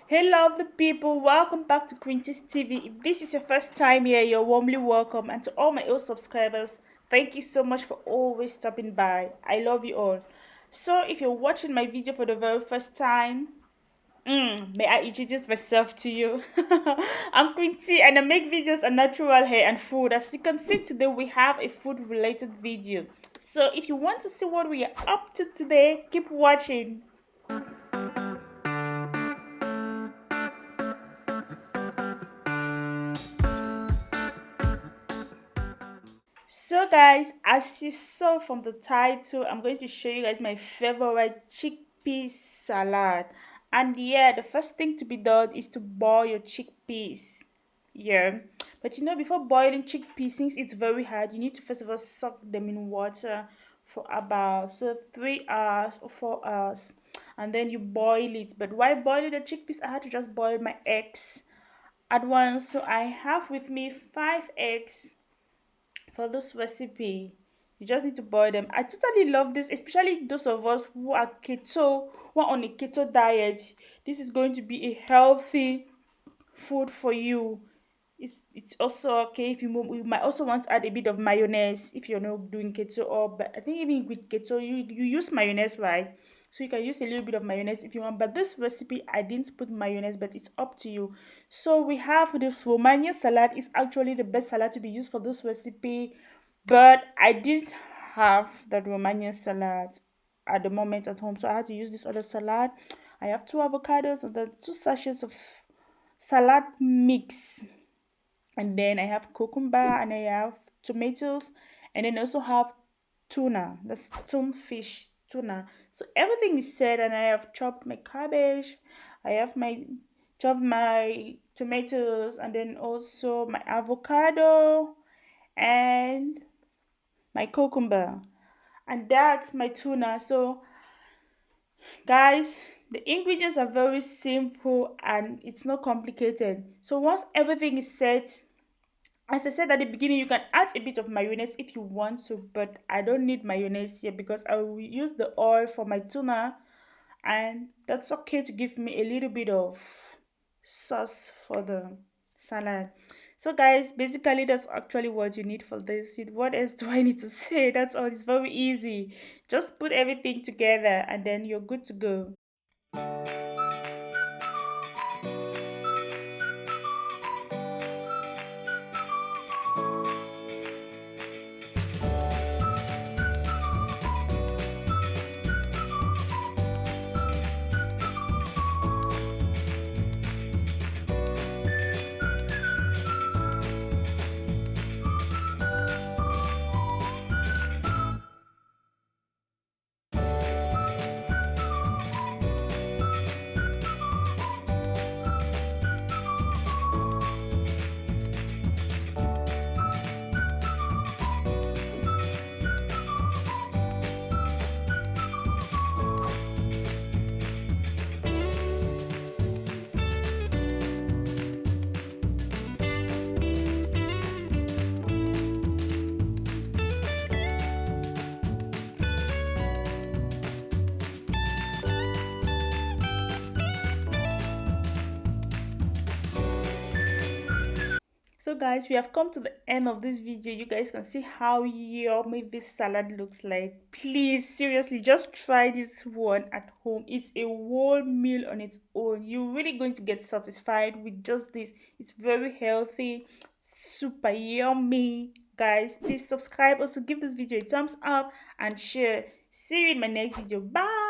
Hey lovely people, welcome back to Quinty's TV. If this is your first time here, you're warmly welcome. And to all my old subscribers, thank you so much for always stopping by. I love you all. So if you're watching my video for the very first time, may I introduce myself to you? I'm Quinty and I make videos on natural hair and food. As you can see today, we have a food related video. So if you want to see what we are up to today, keep watching. So guys, as you saw from the title, I'm going to show you guys my favorite chickpea salad. And yeah, the first thing to be done is to boil your chickpeas. Yeah, but before boiling chickpeas, since it's very hard, you need to first of all soak them in water for about 3 hours or 4 hours, and then you boil it. But while boiling the chickpeas, I had to just boil my eggs at once. So I have with me 5 eggs for this recipe. You just need to boil them. I totally love this, especially those of us who are who are on a keto diet. This is going to be a healthy food for you. It's also okay if you might also want to add a bit of mayonnaise if you're not doing keto, or but I think even with keto you use mayonnaise, right? So you can use a little bit of mayonnaise if you want, but this recipe I didn't put mayonnaise, but it's up to you. So we have this Romanian salad. Is actually the best salad to be used for this recipe, but I didn't have that Romanian salad at the moment at home, so I had to use this other salad. I have 2 avocados and then 2 sachets of salad mix, and then I have cucumber, and I have tomatoes, and then also have tuna. That's fish tuna. So everything is set, and I have chopped my cabbage. I have my chopped my tomatoes, and then also my avocado and my cucumber, and that's my tuna. So guys, the ingredients are very simple and it's not complicated. So once everything is set, as I said at the beginning, you can add a bit of mayonnaise if you want to, but I don't need mayonnaise here because I will use the oil for my tuna, and that's okay to give me a little bit of sauce for the salad. So guys, basically that's actually what you need for this. What else do I need to say? That's all. It's very easy. Just put everything together and then you're good to go. So guys, we have come to the end of this video. You guys can see how yummy this salad looks like. Please, seriously, just try this one at home. It's a whole meal on its own. You're really going to get satisfied with just this. It's very healthy, super yummy. Guys, please subscribe. Also give this video a thumbs up and share. See you in my next video. Bye.